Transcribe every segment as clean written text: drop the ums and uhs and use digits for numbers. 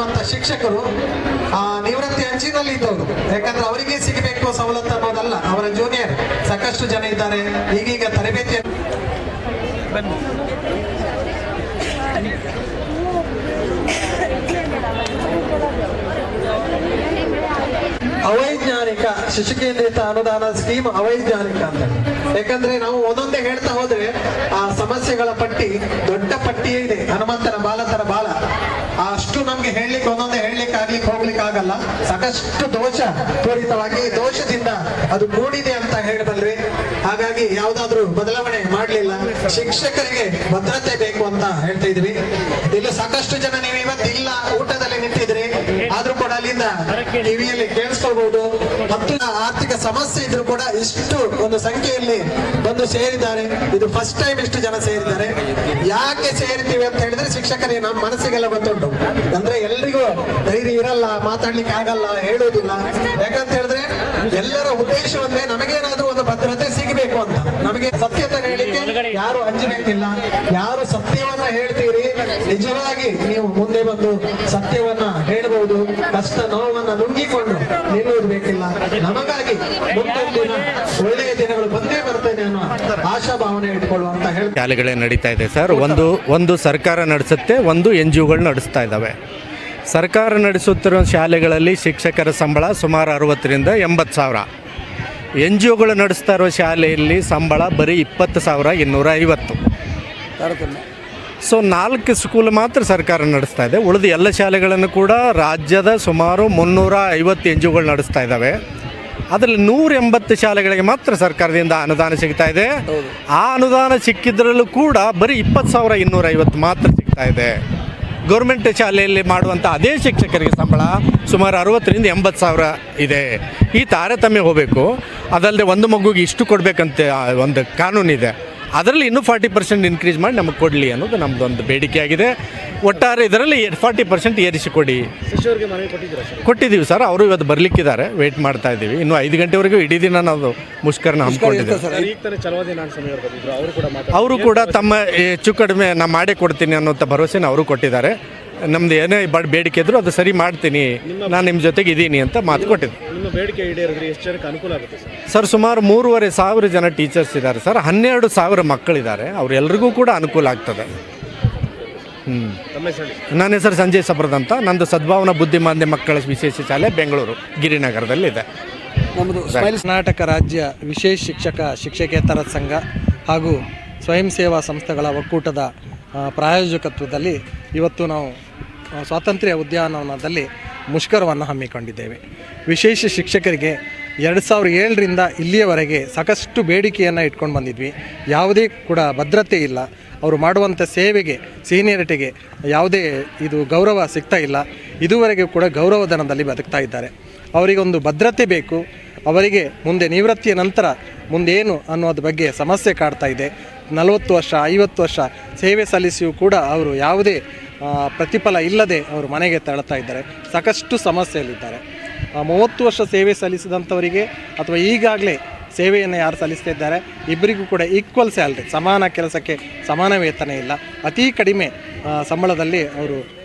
ಇರುವಂತ ಶಿಕ್ಷಕರು ನಿವೃತ್ತಿ ಅಂಚಿನಲ್ಲಿ ಇದ್ದವರು. ಯಾಕಂದ್ರೆ ಅವರಿಗೆ ಸಿಗಬೇಕು ಸವಲತ್ತು ಅನ್ನೋದಲ್ಲ, ಅವರ ಜೂನಿಯರ್ ಸಾಕಷ್ಟು ಜನ ಇದ್ದಾರೆ. ಈಗೀಗ ತರಬೇತಿ ಅವೈಜ್ಞಾನಿಕ ಶಿಶು ಕೇಂದ್ರಿತ ಅನುದಾನ ಸ್ಕೀಮ್ ಅವೈಜ್ಞಾನಿಕ ಅಂತ. ಯಾಕಂದ್ರೆ ನಾವು ಒಂದೊಂದೇ ಹೇಳ್ತಾ ಹೋದ್ರೆ ಆ ಸಮಸ್ಯೆಗಳ ಪಟ್ಟಿ ದೊಡ್ಡ ಪಟ್ಟಿಯೇ ಇದೆ. ಹನುಮಂತನ ಬಾಲತರ ಬಾಲ ಅಷ್ಟು ನಮ್ಗೆ ಹೇಳಲಿಕ್ಕೆ ಒಂದೊಂದೇ ಹೇಳಲಿಕ್ಕೆ ಹೋಗ್ಲಿಕ್ಕೆ ಆಗಲ್ಲ. ಸಾಕಷ್ಟು ದೋಷ ಪೂರಿತವಾಗಿ ದೋಷದಿಂದ ಅದು ಕೂಡಿದೆ ಅಂತ ಹೇಳಬಲ್ರಿ. ಹಾಗಾಗಿ ಯಾವ್ದಾದ್ರು ಬದಲಾವಣೆ ಮಾಡ್ಲಿಲ್ಲ. ಶಿಕ್ಷಕರಿಗೆ ಭದ್ರತೆ ಬೇಕು ಅಂತ ಹೇಳ್ತಾ ಇದ್ವಿ. ಇಲ್ಲಿ ಸಾಕಷ್ಟು ಜನ ನೀವು ಇವತ್ತಿಲ್ಲ ಊಟದಲ್ಲಿ ನಿಂತಿದ್ರಿ, ಆದ್ರೂ ಕೂಡ ಅಲ್ಲಿಂದ ಟಿವಿಯಲ್ಲಿ ಕೇಳಿಸ್ಕೊಳ್ಬಹುದು. ಮತ್ತು ಆರ್ಥಿಕ ಸಮಸ್ಯೆ ಇದ್ರು ಕೂಡ ಇಷ್ಟು ಒಂದು ಸಂಖ್ಯೆಯಲ್ಲಿ ಬಂದು ಸೇರಿದ್ದಾರೆ. ಇದು ಫಸ್ಟ್ ಟೈಮ್ ಇಷ್ಟು ಜನ ಸೇರಿದ್ದಾರೆ. ಯಾಕೆ ಸೇರಿದ್ದೀವಿ ಅಂತ ಹೇಳಿದ್ರೆ ಶಿಕ್ಷಕರಿಗೆ ನಮ್ಮ ಮನಸ್ಸಿಗೆಲ್ಲ ಗೊತ್ತುಂಟು. ಅಂದ್ರೆ ಎಲ್ರಿಗೂ ಧೈರ್ಯ ಇರಲ್ಲ, ಮಾತಾಡ್ಲಿಕ್ಕೆ ಆಗಲ್ಲ, ಹೇಳುವುದಿಲ್ಲ. ಯಾಕಂತ ಹೇಳಿದ್ರೆ ಎಲ್ಲರ ಉದ್ದೇಶ ಒಂದೇ, ನಮಗೇನಾದ್ರೂ ಒಂದು ಭದ್ರತೆ ಸಿಗಬೇಕು ಅಂತ. ನಮಗೆ ಸತ್ಯತೆ ಹೇಳಿಕ್ಕೆ ಯಾರು ಅಂಜಬೇಕಿಲ್ಲ. ಯಾರು ಸತ್ಯವನ್ನ ಹೇಳ್ತೀರಿ ನಿಜವಾಗಿ ನೀವು ಮುಂದೆ ಬಂದು ಸತ್ಯವನ್ನ ಹೇಳ್ಬಹುದು. ಕಷ್ಟ ನೋವನ್ನ ನುಂಗಿಕೊಂಡು ನಿಲ್ಲುವುದು ಬೇಕಿಲ್ಲ. ನಮಗಾಗಿ ಮುಂದೊಂದಿನ ಒಳ್ಳೆಯ ದಿನಗಳು ಬಂದೇ ಬರ್ತೇನೆ ಅನ್ನೋ ಆಶಾಭಾವನೆ ಇಟ್ಕೊಳ್ಳುವಂತ ಹೇಳಿ ಶಾಲೆಗಳೇ ನಡೀತಾ ಇದೆ ಸರ್. ಒಂದು ಸರ್ಕಾರ ನಡೆಸುತ್ತೆ, ಒಂದು NGOಗಳು ನಡೆಸ್ತಾ ಇದ್ದಾವೆ. ಸರ್ಕಾರ ನಡೆಸುತ್ತಿರುವ ಶಾಲೆಗಳಲ್ಲಿ ಶಿಕ್ಷಕರ ಸಂಬಳ ಸುಮಾರು 60,000 ರಿಂದ 80,000. NGOಗಳು ನಡೆಸ್ತಾ ಇರೋ ಶಾಲೆಯಲ್ಲಿ ಸಂಬಳ ಬರೀ 20,250. ಸೊ 4 ಸ್ಕೂಲ್ ಮಾತ್ರ ಸರ್ಕಾರ ನಡೆಸ್ತಾ ಇದೆ. ಉಳಿದ ಎಲ್ಲ ಶಾಲೆಗಳನ್ನು ಕೂಡ ರಾಜ್ಯದ ಸುಮಾರು 350 NGOಗಳು ನಡೆಸ್ತಾ ಇದ್ದಾವೆ. ಅದರಲ್ಲಿ 180 ಶಾಲೆಗಳಿಗೆ ಮಾತ್ರ ಸರ್ಕಾರದಿಂದ ಅನುದಾನ ಸಿಗ್ತಾ ಇದೆ. ಆ ಅನುದಾನ ಸಿಕ್ಕಿದ್ರಲ್ಲೂ ಕೂಡ ಬರೀ 20,250 ಮಾತ್ರ ಸಿಗ್ತಾ ಇದೆ. ಗೌರ್ಮೆಂಟ್ ಶಾಲೆಯಲ್ಲಿ ಮಾಡುವಂಥ ಅದೇ ಶಿಕ್ಷಕರಿಗೆ ಸಂಬಳ ಸುಮಾರು 60,000 ರಿಂದ 80,000 ಇದೆ. ಈ ತಾರತಮ್ಯ ಹೋಗಬೇಕು. ಅದಲ್ಲದೆ ಒಂದು ಮಗುಗೆ ಇಷ್ಟು ಕೊಡಬೇಕಂತ ಒಂದು ಕಾನೂನಿದೆ. ಅದರಲ್ಲಿ ಇನ್ನೂ 40% ಇನ್ಕ್ರೀಸ್ ಮಾಡಿ ನಮಗೆ ಕೊಡಲಿ ಅನ್ನೋದು ನಮ್ಮದು ಒಂದು ಬೇಡಿಕೆ ಆಗಿದೆ. ಒಟ್ಟಾರೆ ಇದರಲ್ಲಿ 40% ಏರಿಸಿ ಕೊಡಿ. ಕೊಟ್ಟಿದ್ದೀವಿ ಸರ್. ಅವರು ಇವತ್ತು ಬರಲಿಕ್ಕಿದ್ದಾರೆ, ವೇಟ್ ಮಾಡ್ತಾ ಇದ್ದೀವಿ. ಇನ್ನು 5 ಗಂಟೆವರೆಗೂ ಇಡೀ ದಿನ ನಾವು ಮುಷ್ಕರನ ಹಮ್ಮಿಕೊಂಡಿದ್ದೀವಿ. ಅವರು ಕೂಡ ತಮ್ಮ ಹೆಚ್ಚು ಕಡಿಮೆ ನಾನು ಮಾಡೇ ಕೊಡ್ತೀನಿ ಅನ್ನೋಂಥ ಭರವಸೆನ ಅವರು ಕೊಟ್ಟಿದ್ದಾರೆ. ನಮ್ದು ಏನೇ ಬೇಡಿಕೆ ಇದ್ರು ಅದು ಸರಿ ಮಾಡ್ತೀನಿ, ನಾನು ನಿಮ್ಮ ಜೊತೆಗೆ ಇದ್ದೀನಿ ಅಂತ ಮಾತು ಕೊಟ್ಟಿದ್ದೆ. ಸರ್ ಸುಮಾರು 3,500 ಜನ ಟೀಚರ್ಸ್ ಇದ್ದಾರೆ ಸರ್. 12,000 ಮಕ್ಕಳಿದ್ದಾರೆ. ಅವರೆಲ್ಲರಿಗೂ ಕೂಡ ಅನುಕೂಲ ಆಗ್ತದೆ. ನನ್ನ ಹೆಸರು ಸಂಜಯ್ ಸಬ್ರದ್ ಅಂತ. ನಂದು ಸದ್ಭಾವನಾ ಬುದ್ಧಿಮಾಂದ್ಯ ಮಕ್ಕಳ ವಿಶೇಷ ಶಾಲೆ ಬೆಂಗಳೂರು ಗಿರಿನಗರದಲ್ಲಿದೆ. ನಮ್ಮದು ಕರ್ನಾಟಕ ರಾಜ್ಯ ವಿಶೇಷ ಶಿಕ್ಷಕೇತರ ಸಂಘ ಹಾಗೂ ಸ್ವಯಂ ಸೇವಾ ಸಂಸ್ಥೆಗಳ ಒಕ್ಕೂಟದ ಪ್ರಾಯೋಜಕತ್ವದಲ್ಲಿ ಇವತ್ತು ನಾವು ಸ್ವಾತಂತ್ರ್ಯ ಉದ್ಯಾನವನದಲ್ಲಿ ಮುಷ್ಕರವನ್ನು ಹಮ್ಮಿಕೊಂಡಿದ್ದೇವೆ. ವಿಶೇಷ ಶಿಕ್ಷಕರಿಗೆ 2007ರಿಂದ ಇಲ್ಲಿಯವರೆಗೆ ಸಾಕಷ್ಟು ಬೇಡಿಕೆಯನ್ನು ಇಟ್ಕೊಂಡು ಬಂದಿದ್ವಿ. ಯಾವುದೇ ಕೂಡ ಭದ್ರತೆ ಇಲ್ಲ. ಅವರು ಮಾಡುವಂಥ ಸೇವೆಗೆ, ಸೀನಿಯರಿಟಿಗೆ ಯಾವುದೇ ಗೌರವ ಸಿಗ್ತಾ ಇಲ್ಲ. ಇದುವರೆಗೆ ಕೂಡ ಗೌರವಧನದಲ್ಲಿ ಬದುಕ್ತಾ ಇದ್ದಾರೆ. ಅವರಿಗೊಂದು ಭದ್ರತೆ ಬೇಕು. ಅವರಿಗೆ ಮುಂದೆ ನಿವೃತ್ತಿಯ ನಂತರ ಮುಂದೇನು ಅನ್ನೋದ್ರ ಬಗ್ಗೆ ಸಮಸ್ಯೆ ಕಾಡ್ತಾ ಇದೆ. 40 ವರ್ಷ 50 ವರ್ಷ ಸೇವೆ ಸಲ್ಲಿಸಿಯೂ ಕೂಡ ಅವರು ಯಾವುದೇ ಪ್ರತಿಫಲ ಇಲ್ಲದೆ ಅವರು ಮನೆಗೆ ತೆರಳುತ್ತಾ ಇದ್ದಾರೆ. ಸಾಕಷ್ಟು ಸಮಸ್ಯೆಯಲ್ಲಿದ್ದಾರೆ. 30 ವರ್ಷ ಸೇವೆ ಸಲ್ಲಿಸಿದಂಥವರಿಗೆ ಅಥವಾ ಈಗಾಗಲೇ ಸೇವೆಯನ್ನು ಯಾರು ಸಲ್ಲಿಸ್ತಾ ಇದ್ದಾರೆ ಇಬ್ಬರಿಗೂ ಕೂಡ ಈಕ್ವಲ್ ಸ್ಯಾಲ್ರಿ, ಸಮಾನ ಕೆಲಸಕ್ಕೆ ಸಮಾನ ವೇತನ ಇಲ್ಲ. ಅತಿ ಕಡಿಮೆ ಸಂಬಳದಲ್ಲಿ ಅವರು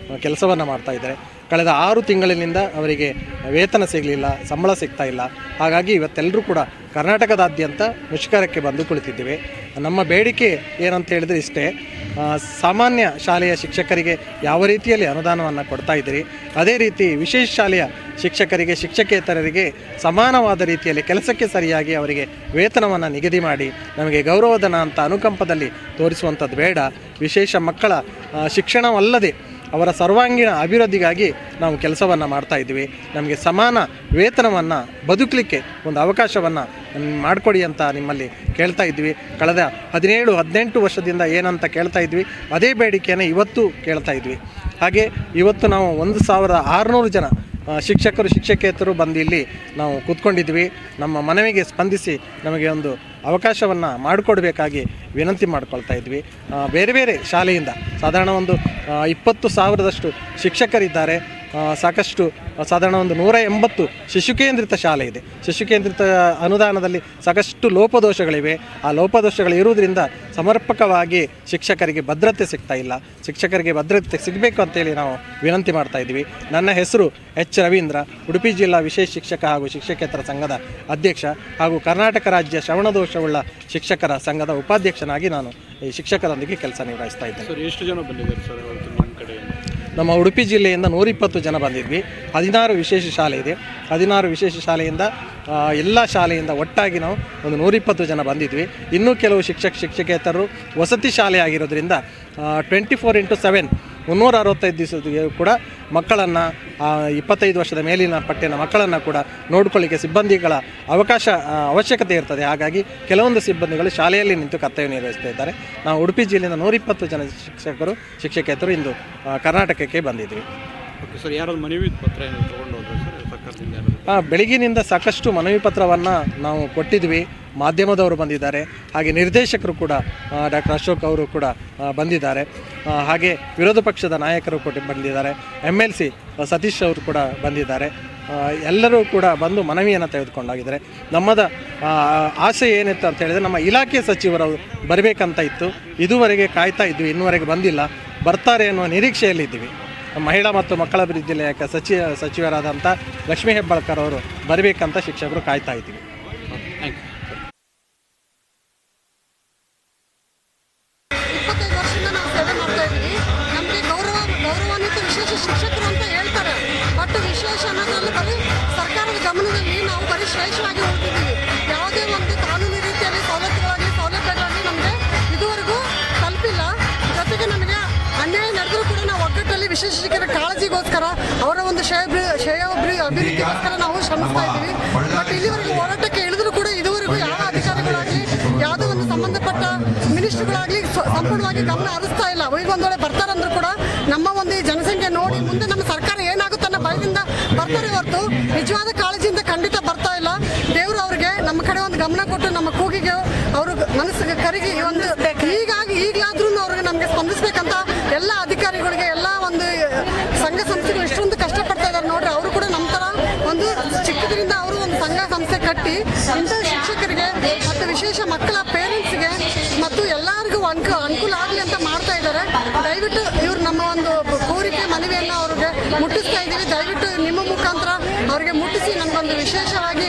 ಕೆಲಸವನ್ನು ಮಾಡ್ತಾ ಇದ್ದಾರೆ. ಕಳೆದ 6 ತಿಂಗಳಿನಿಂದ ಅವರಿಗೆ ವೇತನ ಸಿಗಲಿಲ್ಲ, ಸಂಬಳ ಸಿಗ್ತಾ ಇಲ್ಲ. ಹಾಗಾಗಿ ಇವತ್ತೆಲ್ಲರೂ ಕೂಡ ಕರ್ನಾಟಕದಾದ್ಯಂತ ಮುಷ್ಕರಕ್ಕೆ ಬಂದು ಕುಳಿತಿದ್ದೇವೆ. ನಮ್ಮ ಬೇಡಿಕೆ ಏನಂತ ಹೇಳಿದ್ರೆ ಇಷ್ಟೇ, ಸಾಮಾನ್ಯ ಶಾಲೆಯ ಶಿಕ್ಷಕರಿಗೆ ಯಾವ ರೀತಿಯಲ್ಲಿ ಅನುದಾನವನ್ನು ಕೊಡ್ತಾ ಇದ್ದೀರಿ ಅದೇ ರೀತಿ ವಿಶೇಷ ಶಾಲೆಯ ಶಿಕ್ಷಕರಿಗೆ, ಶಿಕ್ಷಕೇತರರಿಗೆ ಸಮಾನವಾದ ರೀತಿಯಲ್ಲಿ ಕೆಲಸಕ್ಕೆ ಸರಿಯಾಗಿ ಅವರಿಗೆ ವೇತನವನ್ನು ನಿಗದಿ ಮಾಡಿ ನಮಗೆ ಗೌರವಧನ ಅಂತ ಅನುಕಂಪದಲ್ಲಿ ತೋರಿಸುವಂಥದ್ದು ಬೇಡ. ವಿಶೇಷ ಮಕ್ಕಳ ಶಿಕ್ಷಣವಲ್ಲದೆ ಅವರ ಸರ್ವಾಂಗೀಣ ಅಭಿವೃದ್ಧಿಗಾಗಿ ನಾವು ಕೆಲಸವನ್ನು ಮಾಡ್ತಾ ಇದ್ದೀವಿ. ನಮಗೆ ಸಮಾನ ವೇತನವನ್ನು ಬದುಕಲಿಕ್ಕೆ ಒಂದು ಅವಕಾಶವನ್ನು ಮಾಡಿಕೊಡಿ ಅಂತ ನಿಮ್ಮಲ್ಲಿ ಕೇಳ್ತಾ ಇದ್ವಿ. ಕಳೆದ 17-18 ವರ್ಷದಿಂದ ಏನಂತ ಕೇಳ್ತಾ ಇದ್ವಿ ಅದೇ ಬೇಡಿಕೆಯನ್ನು ಇವತ್ತು ಕೇಳ್ತಾ ಇದ್ವಿ. ಹಾಗೆ ಇವತ್ತು ನಾವು 1,600 ಜನ ಶಿಕ್ಷಕರು, ಶಿಕ್ಷಕೇತರು ಬಂದು ಇಲ್ಲಿ ನಾವು ಕೂತ್ಕೊಂಡಿದ್ವಿ. ನಮ್ಮ ಮನವಿಗೆ ಸ್ಪಂದಿಸಿ ನಮಗೆ ಒಂದು ಅವಕಾಶವನ್ನು ಮಾಡಿಕೊಡ್ಬೇಕಾಗಿ ವಿನಂತಿ ಮಾಡ್ಕೊಳ್ತಾ ಇದ್ವಿ. ಬೇರೆ ಬೇರೆ ಶಾಲೆಯಿಂದ ಸಾಧಾರಣ ಒಂದು 20,000ದಷ್ಟು ಶಿಕ್ಷಕರಿದ್ದಾರೆ. ಸಾಕಷ್ಟು ಸಾಧಾರಣ ಒಂದು 180 ಶಿಶುಕೇಂದ್ರಿತ ಶಾಲೆ ಇದೆ. ಶಿಶುಕೇಂದ್ರಿತ ಅನುದಾನದಲ್ಲಿ ಸಾಕಷ್ಟು ಲೋಪದೋಷಗಳಿವೆ. ಆ ಲೋಪದೋಷಗಳು ಇರುವುದರಿಂದ ಸಮರ್ಪಕವಾಗಿ ಶಿಕ್ಷಕರಿಗೆ ಭದ್ರತೆ ಸಿಗ್ತಾ ಇಲ್ಲ. ಶಿಕ್ಷಕರಿಗೆ ಭದ್ರತೆ ಸಿಗಬೇಕು ಅಂತೇಳಿ ನಾವು ವಿನಂತಿ ಮಾಡ್ತಾ ಇದ್ದೀವಿ. ನನ್ನ ಹೆಸರು ಎಚ್ ರವೀಂದ್ರ, ಉಡುಪಿ ಜಿಲ್ಲಾ ವಿಶೇಷ ಶಿಕ್ಷಕ ಹಾಗೂ ಶಿಕ್ಷಕೇತರ ಸಂಘದ ಅಧ್ಯಕ್ಷ ಹಾಗೂ ಕರ್ನಾಟಕ ರಾಜ್ಯ ಶ್ರವಣದೋಷವುಳ್ಳ ಶಿಕ್ಷಕರ ಸಂಘದ ಉಪಾಧ್ಯಕ್ಷನಾಗಿ ನಾನು ಈ ಶಿಕ್ಷಕರೊಂದಿಗೆ ಕೆಲಸ ನಿರ್ವಹಿಸ್ತಾ ಇದ್ದೇನೆ. ಸರ್, ಎಷ್ಟು ಜನ ಬಂದಿದ್ದಾರೆ ಸರ್ ನಿಮ್ಮ ಕಡೆಯಿಂದ? ನಮ್ಮ ಉಡುಪಿ ಜಿಲ್ಲೆಯಿಂದ 120 ಜನ ಬಂದಿದ್ವಿ. 16 ವಿಶೇಷ ಶಾಲೆ ಇದೆ. 16 ವಿಶೇಷ ಶಾಲೆಯಿಂದ ಎಲ್ಲ ಶಾಲೆಯಿಂದ ಒಟ್ಟಾಗಿ ನಾವು ಒಂದು 120 ಜನ ಬಂದಿದ್ವಿ. ಇನ್ನೂ ಕೆಲವು ಶಿಕ್ಷಕೇತರರು ವಸತಿ ಶಾಲೆ ಆಗಿರೋದ್ರಿಂದ 24x7 365 ದಿವಸಕ್ಕೆ ಕೂಡ ಮಕ್ಕಳನ್ನು 25 ವರ್ಷದ ಮೇಲಿನ ಪಟ್ಟಿನ ಮಕ್ಕಳನ್ನು ಕೂಡ ನೋಡ್ಕೊಳ್ಳಿಕ್ಕೆ ಸಿಬ್ಬಂದಿಗಳ ಅವಶ್ಯಕತೆ ಇರ್ತದೆ. ಹಾಗಾಗಿ ಕೆಲವೊಂದು ಸಿಬ್ಬಂದಿಗಳು ಶಾಲೆಯಲ್ಲಿ ನಿಂತು ಕರ್ತವ್ಯ ನಿರ್ವಹಿಸ್ತಾ ಇದ್ದಾರೆ. ನಾವು ಉಡುಪಿ ಜಿಲ್ಲೆಯಿಂದ 120 ಜನ ಶಿಕ್ಷಕೇತರು ಇಂದು ಕರ್ನಾಟಕಕ್ಕೆ ಬಂದಿದ್ವಿ. ಓಕೆ ಸರ್, ಯಾರಾದ್ರು ಮನವಿ ಪತ್ರ ಏನು ತೊಗೊಂಡು ಹೋದ್ರೆ ಸರ್ ಸರ್ಕಾರದಿಂದ? ಬೆಳಗಿನಿಂದ ಸಾಕಷ್ಟು ಮನವಿ ಪತ್ರವನ್ನು ನಾವು ಕೊಟ್ಟಿದ್ವಿ. ಮಾಧ್ಯಮದವರು ಬಂದಿದ್ದಾರೆ, ಹಾಗೆ ನಿರ್ದೇಶಕರು ಕೂಡ ಡಾಕ್ಟರ್ ಅಶೋಕ್ ಅವರು ಕೂಡ ಬಂದಿದ್ದಾರೆ, ಹಾಗೆ ವಿರೋಧ ಪಕ್ಷದ ನಾಯಕರು ಕೂಡ ಬಂದಿದ್ದಾರೆ, MLC ಸತೀಶ್ ಅವರು ಕೂಡ ಬಂದಿದ್ದಾರೆ. ಎಲ್ಲರೂ ಕೂಡ ಬಂದು ಮನವಿಯನ್ನು ತೆಗೆದುಕೊಂಡಾಗಿದ್ದಾರೆ. ನಮ್ಮದ ಆಸೆ ಏನಿತ್ತು ಅಂತ ಹೇಳಿದರೆ, ನಮ್ಮ ಇಲಾಖೆ ಸಚಿವರು ಬರಬೇಕಂತ ಇತ್ತು. ಇದುವರೆಗೆ ಕಾಯ್ತಾ ಇದ್ವಿ, ಇನ್ನುವರೆಗೆ ಬಂದಿಲ್ಲ. ಬರ್ತಾರೆ ಅನ್ನುವ ನಿರೀಕ್ಷೆಯಲ್ಲಿದ್ದೀವಿ. ಮಹಿಳಾ ಮತ್ತು ಮಕ್ಕಳ ಅಭಿವೃದ್ಧಿ ಇಲಾಖೆ ಸಚಿವರಾದಂಥ ಲಕ್ಷ್ಮೀ ಹೆಬ್ಬಾಳ್ಕರ್ ಅವರು ಬರಬೇಕಂತ ಶಿಕ್ಷಕರು ಕಾಯ್ತಾ ಇದ್ದೀವಿ. Thank you. 25 ವರ್ಷದಿಂದ ನಾವು ಸೇವೆ ಮಾಡ್ತಾ ಇದ್ದೀವಿ. ನಮಗೆ ಗೌರವಾನ್ವಿತ ವಿಶೇಷ ಶಿಕ್ಷಕರು ಅಂತ ಹೇಳ್ತಾರೆ. ಬಟ್ ವಿಶೇಷ ಅನ್ನೋದ್ರಲ್ಲಿ ಬರೀ ಸರ್ಕಾರದ ಗಮನದಲ್ಲಿ ನಾವು ಬರೀ ಶ್ರೇಷ್ಠವಾಗಿ ಹೋಗ್ತಿದ್ದೀವಿ. ಯಾವುದೇ ಒಂದು ಕಾನೂನು ರೀತಿಯಲ್ಲಿ ಸೌಲಭ್ಯಗಳಾಗಲಿ ನಮಗೆ ಇದುವರೆಗೂ ತಲುಪಿಲ್ಲ. ಜೊತೆಗೆ ನಮಗೆ ಅನ್ಯಾಯ ನಡೆದರೂ ಕೂಡ ನಾವು ಒಗ್ಗಟ್ಟಲ್ಲಿ ವಿಶೇಷ ಶಿಕ್ಷಕರ ಕಾಳಜಿಗೋಸ್ಕರ, ಅವರ ಒಂದು ಅಭಿವೃದ್ಧಿಗೋಸ್ಕರ ನಾವು ಶ್ರಮಿಸ್ತಾ ಇದ್ದೀವಿ. ಬಟ್ ಇಲ್ಲಿವರೆಗೂ ಹೋರಾಟಕ್ಕೆ ಇಳಿದ್ರು ಕೂಡ ಇದುವರೆಗೂ ಯಾವ ಅಧಿಕಾರಿಗಳಾಗಲಿ, ಯಾವುದೋ ಒಂದು ಸಂಬಂಧಪಟ್ಟ ಮಿನಿಸ್ಟ್ರುಗಳಾಗಲಿ ಸಂಪೂರ್ಣವಾಗಿ ಗಮನ ಹರಿಸ್ತಾ ಇಲ್ಲ. ಈಗ ಒಂದು ವೇಳೆ ಬರ್ತಾರಂದ್ರೂ ಕೂಡ ನಮ್ಮ ಒಂದು ಈ ಜನಸಂಖ್ಯೆ ನೋಡಿ ಮುಂದೆ ನಮ್ಮ ಸರ್ಕಾರ ಏನಾಗುತ್ತೆ ಅನ್ನೋ ಭಯದಿಂದ ಬರ್ತಾರೆ ಹೊರತು ನಿಜವಾದ ಕಾಳಜಿಯಿಂದ ಖಂಡಿತ ಬರ್ತಾ ಇಲ್ಲ. ದೇವರು ಅವರಿಗೆ ನಮ್ಮ ಕಡೆ ಒಂದು ಗಮನ ಕೊಟ್ಟು ನಮ್ಮ ಕೂಗಿಗೆ ಅವರು ಮನಸ್ಸಿಗೆ ಕರಗಿ ಒಂದು ಈಗಲಾದ್ರೂ ಅವ್ರಿಗೆ ನಮಗೆ ಸ್ಪಂದಿಸ್ಬೇಕಂತ ಎಲ್ಲ ಅಧಿಕಾರಿಗಳಿಗೆ, ಎಲ್ಲ ಒಂದು ಸಂಘ ಸಂಸ್ಥೆಗಳು ಇಷ್ಟೊಂದು ಕಷ್ಟಪಡ್ತಾ ಇದ್ದಾರೆ ನೋಡ್ರಿ. ಅವರು ಕೂಡ ನಮ್ಮ ಥರ ಒಂದು ಚಿಕ್ಕದ್ರಿಂದ ಅವರು ಒಂದು ಸಂಘ ಸಂಸ್ಥೆ ಕಟ್ಟಿ ಇಂಥ ಶಿಕ್ಷಕರಿಗೆ ಮತ್ತು ವಿಶೇಷ ಮಕ್ಕಳ ಪೇರೆಂಟ್ಸ್ಗೆ ಮತ್ತು ಎಲ್ಲರಿಗೂ ಅನುಕೂಲ ಆಗಲಿ ಅಂತ ಮಾಡ್ತಾ ಇದ್ದಾರೆ. ದಯವಿಟ್ಟು ಇವ್ರು ನಮ್ಮ ಒಂದು ಕೋರಿಕೆ ಮನವಿಯನ್ನು ಅವ್ರಿಗೆ ಮುಟ್ಟಿಸ್ತಾ ಇದ್ದೀವಿ. ದಯವಿಟ್ಟು ನಿಮ್ಮ ಮುಖಾಂತರ ಅವರಿಗೆ ಮುಟ್ಟಿಸಿ ನಮಗೊಂದು ವಿಶೇಷವಾಗಿ